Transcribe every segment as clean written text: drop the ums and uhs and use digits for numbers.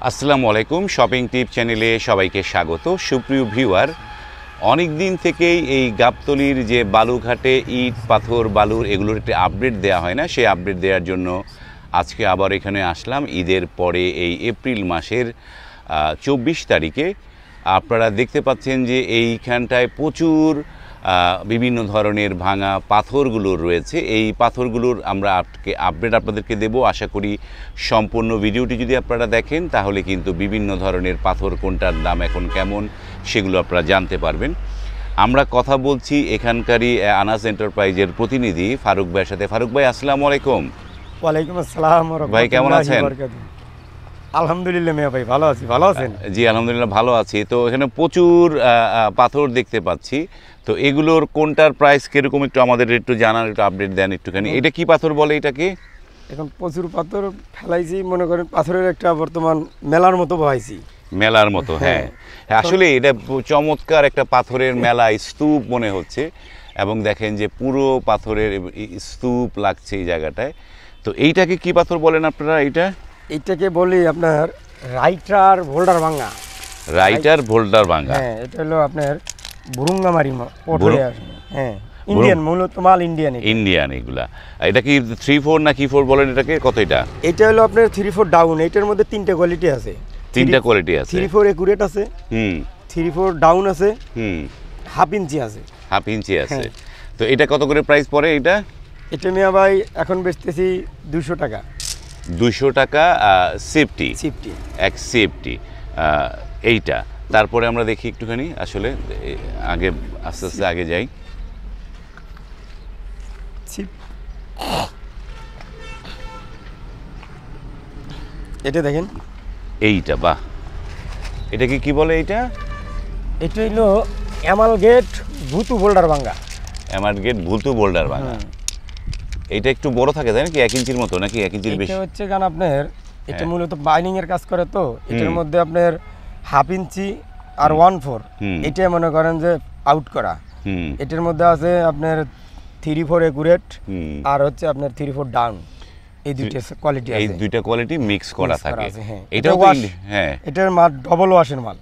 আসসালামু আলাইকুম, শপিং টিপ চ্যানেলে সবাইকে স্বাগত। সুপ্রিয় ভিউয়ার, অনেক দিন থেকেই এই গাবতলীর যে বালুঘাটে ইট পাথর বালুর এগুলোর একটা আপডেট দেওয়া হয় না, সেই আপডেট দেওয়ার জন্য আজকে আবার এখানে আসলাম। ঈদের পরে এই এপ্রিল মাসের 24 তারিখে আপনারা দেখতে পাচ্ছেন যে এইখানটায় প্রচুর বিভিন্ন ধরনের ভাঙা পাথরগুলো রয়েছে। এই পাথরগুলোর আমরা আপডেট আপনাদেরকে দেব। আশা করি সম্পূর্ণ ভিডিওটি যদি আপনারা দেখেন তাহলে কিন্তু বিভিন্ন ধরনের পাথর কোনটার দাম এখন কেমন সেগুলো আপনারা জানতে পারবেন। আমরা কথা বলছি এখানকারই আনাস এন্টারপ্রাইজের প্রতিনিধি ফারুক ভাইয়ের সাথে। ফারুক ভাই, আসসালামু আলাইকুম। ওয়ালাইকুম আসসালাম। ভাই কেমন আছেন? আলহামদুলিল্লাহ মিয়া ভাই, ভালো আছি। ভালো আছেন? জি আলহামদুলিল্লাহ ভালো আছি। তো এখানে প্রচুর পাথর দেখতে পাচ্ছি, তো এগুলোর কোনটার প্রাইস কিরকম একটু আমাদের একটু জানার, একটু আপডেট দেন একটুখানি। এটা কি পাথর বলে এটাকে? এখন প্রচুর পাথর ফেলাইছি, মনে করেন পাথরের একটা বর্তমান মেলার মতো বহাইছি। মেলার মতো, হ্যাঁ আসলে এটা চমৎকার একটা পাথরের মেলা স্তূপ মনে হচ্ছে, এবং দেখেন যে পুরো পাথরের স্তূপ লাগছে এই জায়গাটায়। তো এইটাকে কি পাথর বলেন আপনারা? এইটাকে বলি আপনার রাইটার ভোল্ডার ভাঙ্গা। রাইটার ভোল্ডার ভাঙ্গা, হ্যাঁ এটা হলো আপনার বুরুঙ্গামারি পটরে আসে। হ্যাঁ ইন্ডিয়ান, মূলত মাল ইন্ডিয়ান এগুলা। এটা কি 3-4 না কি 4 বলেন এটাকে? কত এটা? এটা হলো আপনার 3-4 ডাউন। এটার মধ্যে তিনটা কোয়ালিটি আছে। 3টা কোয়ালিটি আছে। 3-4 একুরেট আছে, 3-4 ডাউন আছে, হাফ ইঞ্চি আছে। হাফ ইঞ্চি আছে। তো এটা কত করে প্রাইস পড়ে এটা? এটা মিয়া ভাই এখন বেচতেছি 200 টাকা। 200 টাকা সেফটি, এক সেফটি এইটা। তারপরে আমরা দেখি একটুখানি, আসলে আগে আস্তে আস্তে আগে যাই। এটা দেখেন, এইটা বাহ, এটাকে কি বলে? এটা হইলো অ্যামালগেট ভুতু বোল্ডার ভাঙ্গা। অ্যামালগেট ভুতু বোল্ডার ভাঙ্গা। এইটা একটু বড় থাকে তাই নাকি? 1 ইঞ্চির মতো নাকি 1 ইঞ্চির বেশি? এটা হচ্ছে কারণ আপনার এটা মূলত বাইন্ডিং এর কাজ করে, তো এটার মধ্যে আপনার হাফ ইঞ্চি আর 1/4 এটা মনে করেন যে আউট করা। এটার মধ্যে আছে আপনার 3-4 একুরেট আর হচ্ছে আপনার 3-4 ডাউন। এই দুইটা কোয়ালিটি আছে। এই দুইটা কোয়ালিটি মিক্স করা থাকে। এটাও হ্যাঁ, এটার মাল ডাবল ওয়াশের মাল।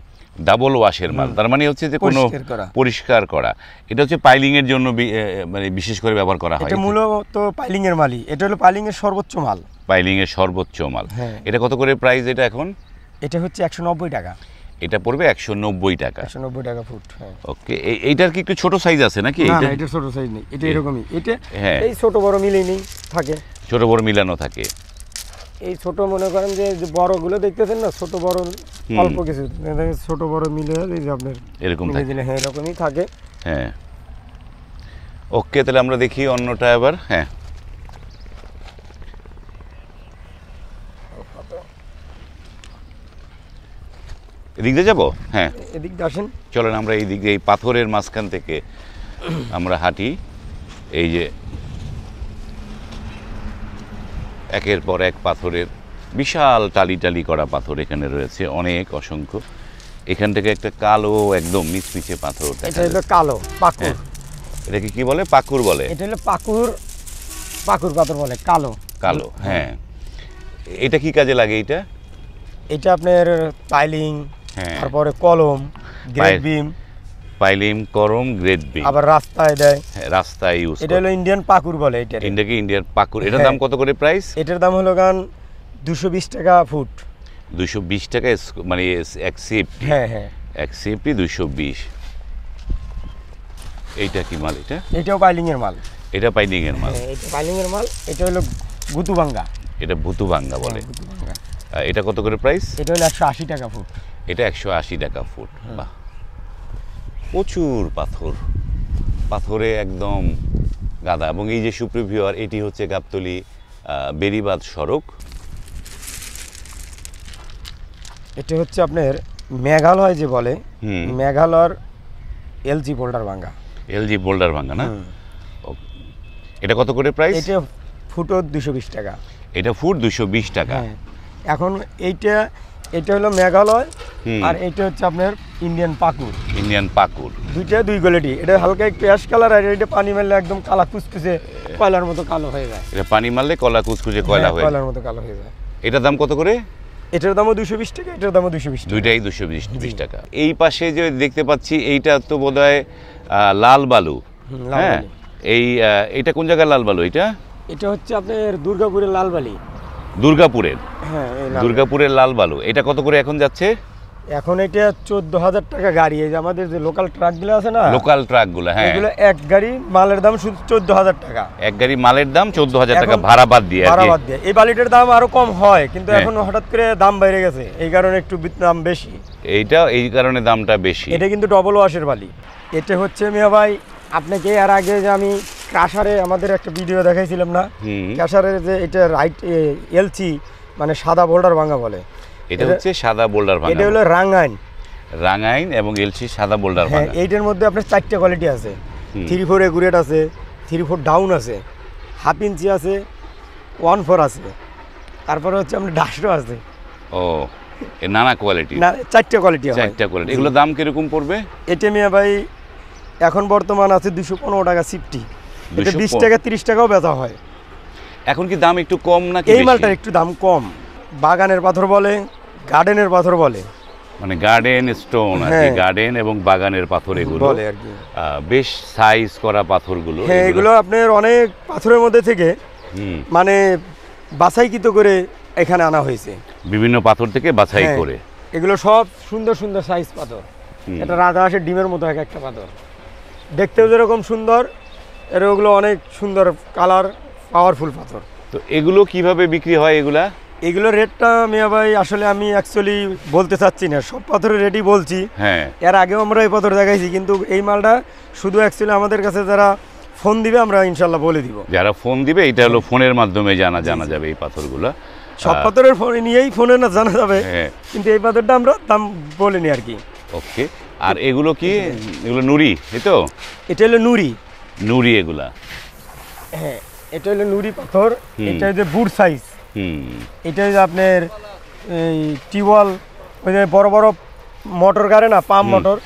ডাবল ওয়াশের মাল, তার মানে হচ্ছে যে কোনো পরিষ্কার করা। এটা হচ্ছে পাইলিং এর জন্য মানে বিশেষ করে ব্যবহার করা হয়। এটা মূলত পাইলিং এর মালই। এটা হলো পাইলিং এর সর্বোচ্চ মাল। পাইলিং এর সর্বোচ্চ মাল। এটা কত করে প্রাইস এটা এখন? এটা হচ্ছে 190 টাকা। এটা পড়বে 190 টাকা। 190 টাকা ফুট। ওকে, এইটার কি একটু ছোট সাইজ আছে নাকি? না না, এটা ছোট সাইজ নেই, এটা এরকমই। এটা এই ছোট বড় মিলেই নেই থাকে, ছোট বড় মিলানো থাকে। এই ছোট মনে করেন যে বড়গুলো দেখতেছেন না, ছোট বড় অল্প কিছু, ছোট বড় মিলে এই যে আপনার এরকম থাকে। হ্যাঁ এরকমই থাকে। হ্যাঁ ওকে, তাহলে আমরা দেখি অন্যটা এবার। হ্যাঁ এদিক দিয়ে যাবো? হ্যাঁ এদিক দিয়ে আসেন, চলেন আমরা এই দিক দিয়ে, এই পাথরের মাঝখান থেকে আমরা হাঁটি। এই যে একের পর এক পাথরের বিশাল টালি টালি করা পাথর এখানে রয়েছে, অনেক অসংখ্য। এখান থেকে একটা কালো একদম মিচমিচে পাথর দেখা যাচ্ছে। এটা হলো কালো পাকুর। এটাকে কি বলে? পাকুর বলে। এটা হলো পাকুর, পাকুর পাথর বলে, কালো কালো। হ্যাঁ এটা কি কাজে লাগে? এটা আপনার পাইলিং, তারপরে কলম, গ্রেড বিম। পাইলিং, কলম, গ্রেড বিম, আবার রাস্তায় দেয়। রাস্তায় ইউজ। এটা হলো ইন্ডিয়ান পাকুর বলে। এটা ইন্ডিয়ান পাকুর। এটার দাম কত করে প্রাইস? এটার দাম হলো গান 220 টাকা ফুট। 220 টাকা মানে এক সেফটি? হ্যাঁ হ্যাঁ, এক সেফটি 220। এইটা কি মাল? এটাও পাইলিং এর মাল। এটা পাইলিং এর মাল। এটা পাইলিং এর মাল। এটা হলো ভুতু ভাঙ্গা। এটা ভুতু ভাঙ্গা বলে। এটা কত করে প্রাইস? এটা হলো 180 টাকা ফুট। এটা 180 টাকা ফুট। বাহ, প্রচুর পাথর, পাথরে একদম গাদা। এবং এই যে সুপ্রিয় ভিউয়ার, এটি হচ্ছে গাবতলী বেরিবাদ সড়ক। এটা হচ্ছে আপনার মেঘালয় যে বলে, মেঘালয়ের এলজি বোল্ডার ভাঙ্গা। এলজি বোল্ডার ভাঙ্গা না? এটা কত করে প্রাইস? এটা ফুট 220 টাকা। এটা ফুট 220 টাকা। এখন এটা হলো মেঘালয়, আর এটা হচ্ছে আপনার ইন্ডিয়ান পাকুর। ইন্ডিয়ান পাকুর, দুইটা দুই কোয়ালিটি। এটা হালকা একটু অ্যাশ কালার, আর এটা পানি মারলে একদম কালা কুচকুচে কয়লার মতো কালো হয়ে যায়। এটা পানি মারলে কলা কুচকুচে কয়লার মতো কালো হয়ে যায়। এটার দাম কত করে? এটার দামও 220 টাকা, এটার দামও 220 টাকা। দুইটাই 220 টাকা। এই পাশে যে দেখতে পাচ্ছি এইটা তো বোধহয় লাল বালু। লাল হ্যাঁ, বালি। এইটা কোন জায়গার লাল বালু? এটা হচ্ছে আপনার দুর্গাপুরের লাল বালি। দুর্গাপুরের? হ্যাঁ, এই লাল দুর্গাপুরের লাল বালু। এটা কত করে এখন যাচ্ছে? এখন এটা 14,000 টাকা গাড়ি। এই যে আমাদের যে লোকাল ট্রাকগুলো আছে না, লোকাল ট্রাকগুলো, হ্যাঁ, এগুলো এক গাড়ি মালের দাম শুধু 14,000 টাকা। এক গাড়ি মালের দাম 14,000 টাকা এখন ভাড়া বাদ দিয়ে আর ভাড়া কি। বাদ দিয়ে। এই বালিটার দাম আরো কম হয়, কিন্তু হ্যাঁ। এখন হঠাৎ করে দাম বেড়ে গেছে, এই কারণে একটু দাম বেশি। এইটা এই কারণে দামটা বেশি। এটা কিন্তু ডবল ওয়াশের বালি। এটা হচ্ছে মিয়া ভাই, আপনাকে এর আগে যে আমি ক্রাশারে আমাদের একটা ভিডিও দেখাইছিলাম না, ক্রাশারের যে এটা রাইট এলসি মানে সাদা বোল্ডার ভাঙা বলে, এটা হচ্ছে সাদা বোল্ডার ভাঙা। এটা হলো রাঙ্গাইন। রাঙ্গাইন এবং এলসি সাদা বোল্ডার হ্যাঁ, ভাঙা। এইটার মধ্যে আপনার 4টা কোয়ালিটি আছে। 3/4 একুরেট আছে, 3/4 ডাউন আছে, হাফ ইঞ্চি আছে, 1/4 আছে, তারপরে হচ্ছে আপনার ডাস্টও আছে। ও, এর নানা কোয়ালিটি? না, 4টা কোয়ালিটি হয়। 4টা কোয়ালিটি। এগুলোর দাম কিরকম পড়বে? এটা মিয়া ভাই এখন বর্তমান আছে 215 টাকা সিফটি। এটা 20 215 টাকা 30 টাকাও বেচা হয়। এখন কি দাম একটু কম নাকি? এই মালটার একটু দাম কম। বাগানের পাথর বলে, গার্ডেনের পাথর বলে, মানে গার্ডেন স্টোন আর কি, হ্যাঁ। গার্ডেন এবং বাগানের পাথর এগুলো বলে আর কি। বেশ সাইজ করা পাথরগুলো। হ্যাঁ, এগুলো আপনার অনেক পাথরের মধ্যে থেকে মানে বাছাইকৃত করে এখানে আনা হয়েছে, বিভিন্ন পাথর থেকে বাছাই হ্যাঁ, করে। এগুলো সব সুন্দর সুন্দর সাইজ পাথর। এটা রাজহাঁসের ডিমের মতো এক একটা পাথর, দেখতেও যেরকম সুন্দর, এর ওগুলো অনেক সুন্দর কালার, পাওয়ারফুল পাথর। তো এগুলো কিভাবে বিক্রি হয় এগুলা? এগুলোর রেটটা মিয়া ভাই আসলে আমি অ্যাকচুয়ালি বলতে চাচ্ছি না, সব পাথরের রেটই বলছি। হ্যাঁ, এর আগেও আমরা এই পাথর দেখাইছি, কিন্তু এই মালটা শুধু অ্যাকচুয়ালি আমাদের কাছে যারা ফোন দিবে আমরা ইনশাল্লাহ বলে দিব। যারা ফোন দিবে, এটা হলো ফোনের মাধ্যমে জানা যাবে এই পাথরগুলো। সব পাথরের ফোন নিয়েই ফোনে না জানা যাবে, হ্যাঁ, কিন্তু এই পাথরটা আমরা দাম বলিনি আর কি। ওকে। আর এগুলো কি? এগুলো নুড়ি, এই তো? এটা হলো নুড়ি। নুড়ি এগুলা? হ্যাঁ, এটা হলো নুড়ি পাথর। এটা হচ্ছে বুট সাইজ। এটা হচ্ছে আপনার এই টিউবওয়েল, ওই যে বড় বড় মোটর গাড়ে না, পাম্প মোটর,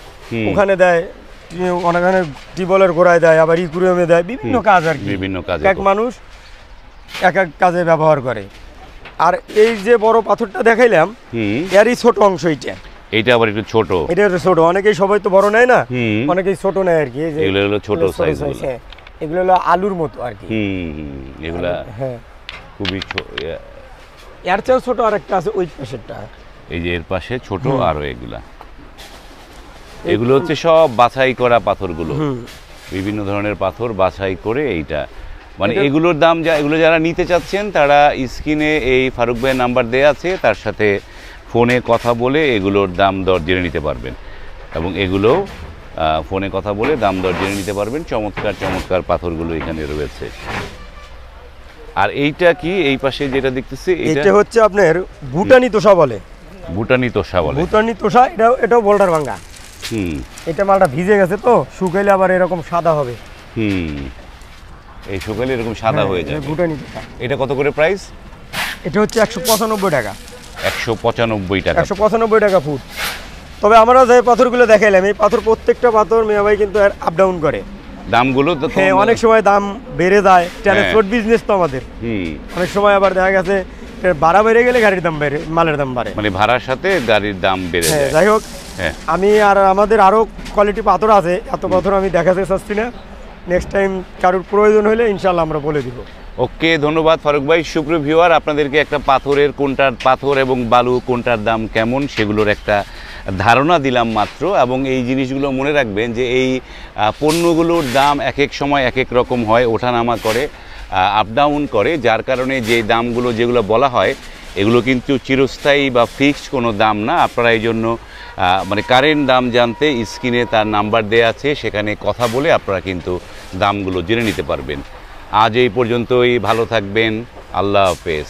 ওখানে দেয়, অনেকখানে টিউবওয়েলের গোড়ায় দেয়, আবার ইকুরিয়ামে দেয়, বিভিন্ন কাজ আর কি। বিভিন্ন কাজে এক মানুষ এক এক কাজে ব্যবহার করে। আর এই যে বড় পাথরটা দেখাইলাম, এরই ছোট অংশ এইটা। এইটা আবার একটু ছোট। এটা হচ্ছে ছোট, অনেকেই সবাই তো বড় নেয় না, অনেকেই ছোট নেয় আর কি। এই যে এগুলো হলো ছোট সাইজ। হ্যাঁ, এগুলো হলো আলুর মতো আর কি। এগুলা হ্যাঁ, খুবই এর চেয়েও ছোট আর একটা আছে ওই পাশেরটা। এই যে এর পাশে ছোট, আরো এগুলো হচ্ছে সব বাছাই করা পাথরগুলো। বিভিন্ন ধরনের পাথর বাছাই করে এইটা, মানে এগুলোর দাম এগুলো যারা নিতে চাচ্ছেন তারা স্ক্রিনে এই ফারুক ভাইয়ের নাম্বার দেয়া আছে, তার সাথে ফোনে কথা বলে এগুলোর দাম দর জেনে নিতে পারবেন, এবং এগুলো ফোনে কথা বলে দাম দর জেনে নিতে পারবেন। চমৎকার চমৎকার পাথরগুলো এখানে রয়েছে। আর এইটা কি? এই পাশে যেটা দেখতেছি, এটা হচ্ছে আপনার ভুটানি তোষা বলে। ভুটানি তোষা বলে? ভুটানি তোষা। এটাও বোল্ডার ভাঙা। এটা মালটা ভিজে গেছে তো, শুকাইলে আবার এরকম সাদা হবে। এই শুকাইলে এরকম সাদা হয়ে যাবে। ভুটানি তোষা। এটা কত করে প্রাইস? এটা হচ্ছে 195 টাকা। 195 টাকা? 195 টাকা ফুট। তবে আমরা যে পাথরগুলো দেখাইলাম, এই পাথর প্রত্যেকটা পাথর মিয়া ভাই কিন্তু আপ ডাউন করে দামগুলো। তো হ্যাঁ, অনেক সময় দাম বেড়ে যায়, ট্রান্সপোর্ট বিজনেস তো আমাদের। অনেক সময় আবার দেখা গেছে ভাড়া বেড়ে গেলে গাড়ির দাম বেড়ে, মালের দাম বাড়ে, মানে ভাড়ার সাথে গাড়ির দাম বেড়ে যায়। যাই হোক, আমি আর আমাদের আরো কোয়ালিটি পাথর আছে, এত পাথর আমি দেখাতে চাচ্ছি না। নেক্সট টাইম কারোর প্রয়োজন হলে ইনশাল্লাহ আমরা বলে দিব। ওকে, ধন্যবাদ ফারুক ভাই। সুপ্রিয় ভিউয়ার, আপনাদেরকে একটা পাথরের কোনটার পাথর এবং বালু কোনটার দাম কেমন সেগুলোর একটা ধারণা দিলাম মাত্র। এবং এই জিনিসগুলো মনে রাখবেন যে এই পণ্যগুলোর দাম এক এক সময় এক এক রকম হয়, ওঠানামা করে, আপ ডাউন করে, যার কারণে যে দামগুলো যেগুলো বলা হয় এগুলো কিন্তু চিরস্থায়ী বা ফিক্সড কোনো দাম না। আপনারা এই জন্য মানে কারেন্ট দাম জানতে স্ক্রিনে তার নাম্বার দেওয়া আছে, সেখানে কথা বলে আপনারা কিন্তু দামগুলো জেনে নিতে পারবেন। আজ এই পর্যন্তই, ভালো থাকবেন, আল্লাহ হাফেজ।